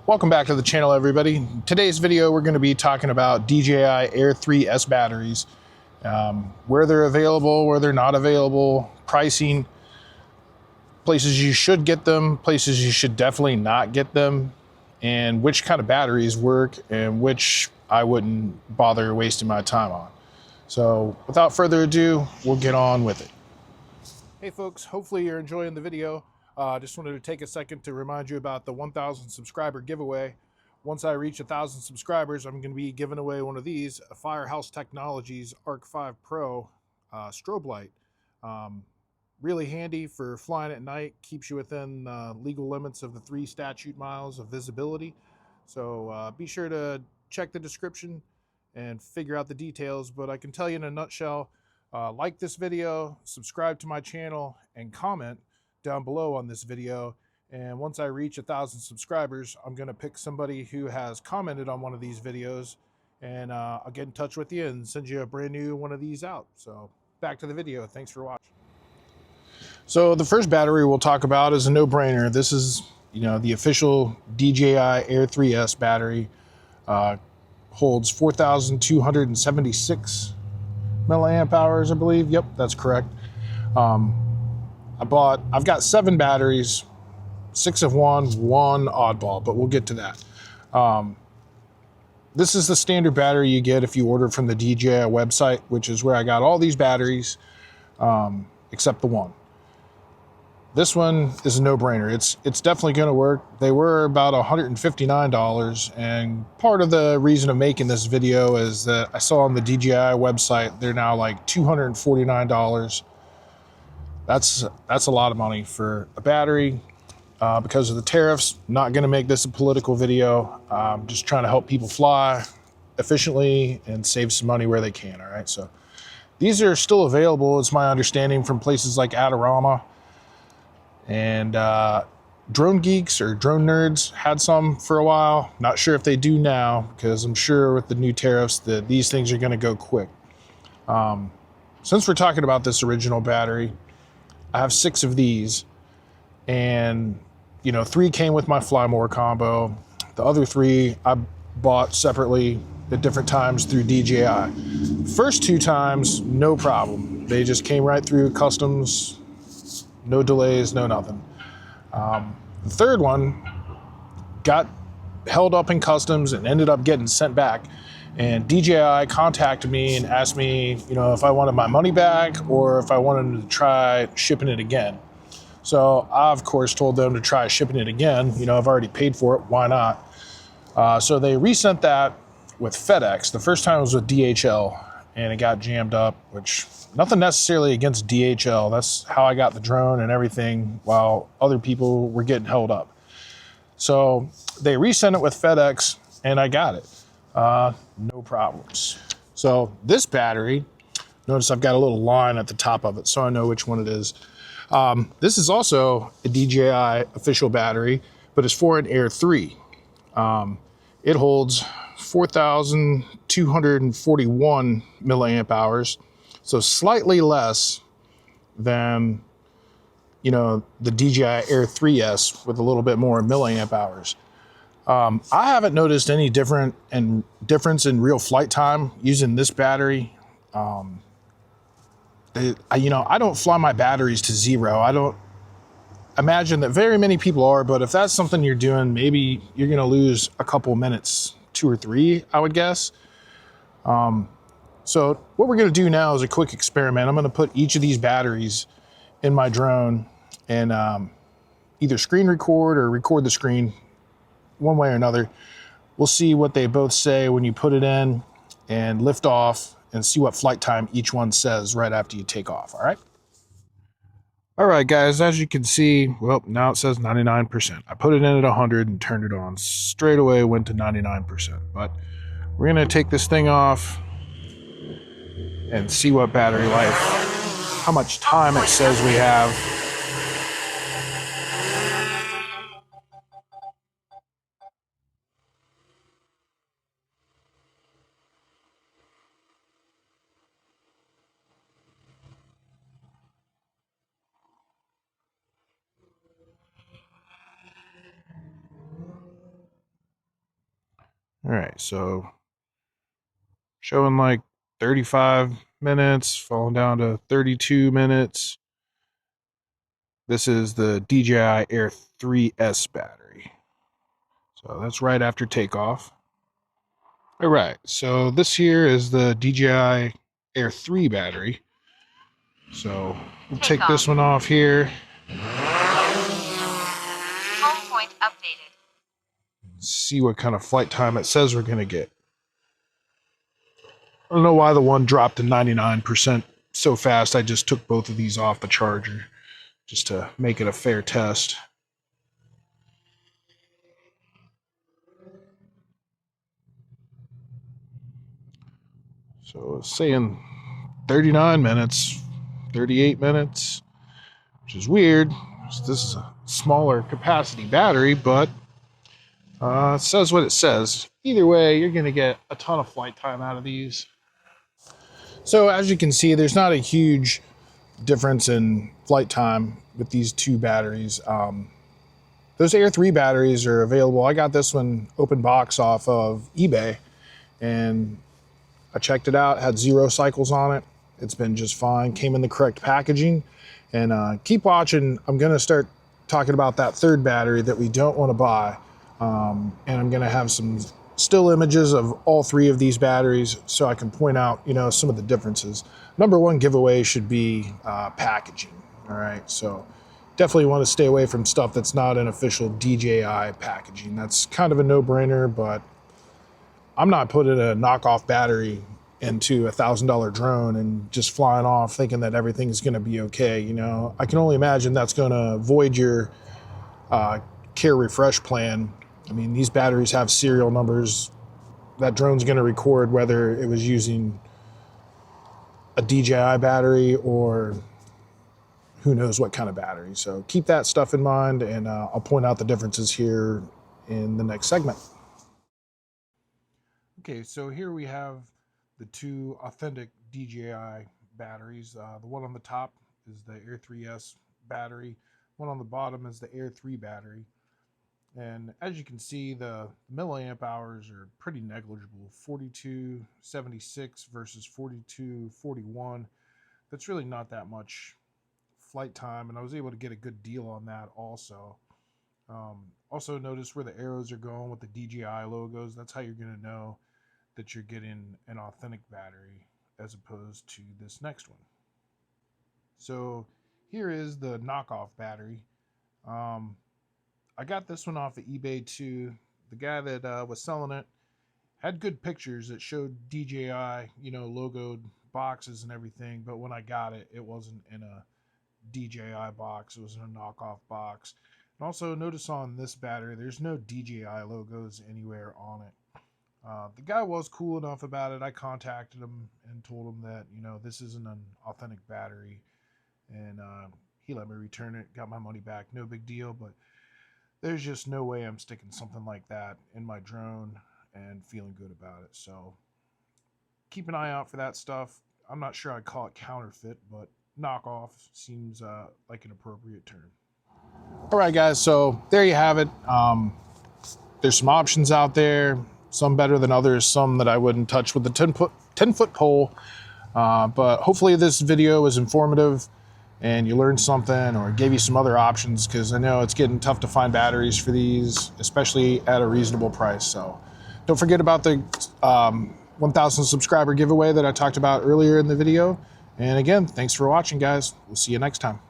Welcome back to the channel, everybody. Today's video, we're going to be talking about DJI Air 3S batteries, where they're available, where they're not available, pricing, places you should get them, places you should definitely not get them, and which kind of batteries work and which I wouldn't bother wasting my time on. So without further ado, we'll get on with it. Hey folks, hopefully you're enjoying the video. Just wanted to take a second to remind you about the 1,000 subscriber giveaway. Once I reach 1,000 subscribers, I'm going to be giving away one of these, a Firehouse Technologies Arc 5 Pro strobe light. Really handy for flying at night, keeps you within legal limits of the 3 statute miles of visibility. So be sure to check the description and figure out the details, but I can tell you in a nutshell, like this video, subscribe to my channel, and comment down below on this video. And once I reach 1,000 subscribers, I'm going to pick somebody who has commented on one of these videos, and I'll get in touch with you and send you a brand new one of these out. So back to the video. Thanks for watching. So the first battery we'll talk about is a no-brainer. This is, the official DJI Air 3S battery. Holds 4,276 milliamp hours, I believe. Yep, that's correct. I've got 7 batteries, 6 of one oddball, but we'll get to that. This is the standard battery you get if you order from the DJI website, which is where I got all these batteries, except the one. This one is a no-brainer. It's definitely going to work. They were about $159, and part of the reason of making this video is that I saw on the DJI website they're now like $249. That's a lot of money for a battery. Because of the tariffs, not going to make this a political video. Just trying to help people fly efficiently and save some money where they can. All right, so these are still available. It's my understanding from places like Adorama. And Drone Geeks or Drone Nerds had some for a while. Not sure if they do now, because I'm sure with the new tariffs that these things are going to go quick. Since we're talking about this original battery, I have 6 of these, and 3 came with my Fly More combo. The other 3 I bought separately at different times through DJI. First 2 times, no problem. They just came right through customs. No delays, no nothing. The third one got held up in customs and ended up getting sent back. And DJI contacted me and asked me, if I wanted my money back or if I wanted to try shipping it again. So I, of course, told them to try shipping it again. I've already paid for it. Why not? So they resent that with FedEx. The first time was with DHL, and it got jammed up, which nothing necessarily against DHL. That's how I got the drone and everything while other people were getting held up. So they resent it with FedEx, and I got it. No problems. So this battery, notice I've got a little line at the top of it so I know which one it is. This is also a DJI official battery, but it's for an Air 3. It holds 4,241 milliamp hours, so slightly less than, the DJI Air 3S with a little bit more milliamp hours. I haven't noticed any difference in real flight time using this battery. I don't fly my batteries to 0. I don't imagine that very many people are, but if that's something you're doing, maybe you're going to lose a couple minutes, 2 or 3, I would guess. So what we're going to do now is a quick experiment. I'm going to put each of these batteries in my drone and either screen record or record the screen, one way or another. We'll see what they both say when you put it in and lift off, and see what flight time each one says right after you take off. All right. All right, guys, as you can see, well, now it says 99%. I put it in at 100 and turned it on. Straight away went to 99%. But we're going to take this thing off and see what battery life, how much time it says we have. All right, so showing like 35 minutes, falling down to 32 minutes. This is the DJI Air 3S battery. So that's right after takeoff. All right, so this here is the DJI Air 3 battery. So we'll take this one off here. Home point updated. See what kind of flight time it says we're going to get. I don't know why the one dropped to 99% so fast. I just took both of these off the charger just to make it a fair test. So it's saying 39 minutes, 38 minutes, which is weird. This is a smaller capacity battery, but it says what it says. Either way, you're going to get a ton of flight time out of these. So as you can see, there's not a huge difference in flight time with these two batteries. Those Air 3 batteries are available. I got this one open box off of eBay, and I checked it out, had 0 cycles on it. It's been just fine, came in the correct packaging. And keep watching. I'm going to start talking about that third battery that we don't want to buy. And I'm going to have some still images of all 3 of these batteries so I can point out, some of the differences. Number one giveaway should be packaging. All right, so definitely want to stay away from stuff that's not an official DJI packaging. That's kind of a no-brainer, but I'm not putting a knockoff battery into a $1,000 drone and just flying off thinking that everything's going to be okay. I can only imagine that's going to void your care refresh plan. I mean, these batteries have serial numbers. That drone's going to record whether it was using a DJI battery or who knows what kind of battery. So keep that stuff in mind, and I'll point out the differences here in the next segment. Okay, so here we have the 2 authentic DJI batteries. The one on the top is the Air 3S battery. One on the bottom is the Air 3 battery. And as you can see, the milliamp hours are pretty negligible. 4276 versus 4241. That's really not that much flight time, and I was able to get a good deal on that also. Also notice where the arrows are going with the DJI logos. That's how you're going to know that you're getting an authentic battery as opposed to this next one. So here is the knockoff battery. I got this one off of eBay too. The guy that was selling it had good pictures that showed DJI, logoed boxes and everything, but when I got it, it wasn't in a DJI box. It was in a knockoff box. And also notice on this battery, there's no DJI logos anywhere on it. The guy was cool enough about it. I contacted him and told him that, this isn't an authentic battery. And he let me return it, got my money back. No big deal, but there's just no way I'm sticking something like that in my drone and feeling good about it. So keep an eye out for that stuff. I'm not sure I'd call it counterfeit, but knockoff seems like an appropriate term. All right, guys, so there you have it. There's some options out there, some better than others, some that I wouldn't touch with the 10-foot pole. But hopefully this video was informative and you learned something or gave you some other options, because I know it's getting tough to find batteries for these, especially at a reasonable price. So don't forget about the 1,000 subscriber giveaway that I talked about earlier in the video. And again, thanks for watching, guys. We'll see you next time.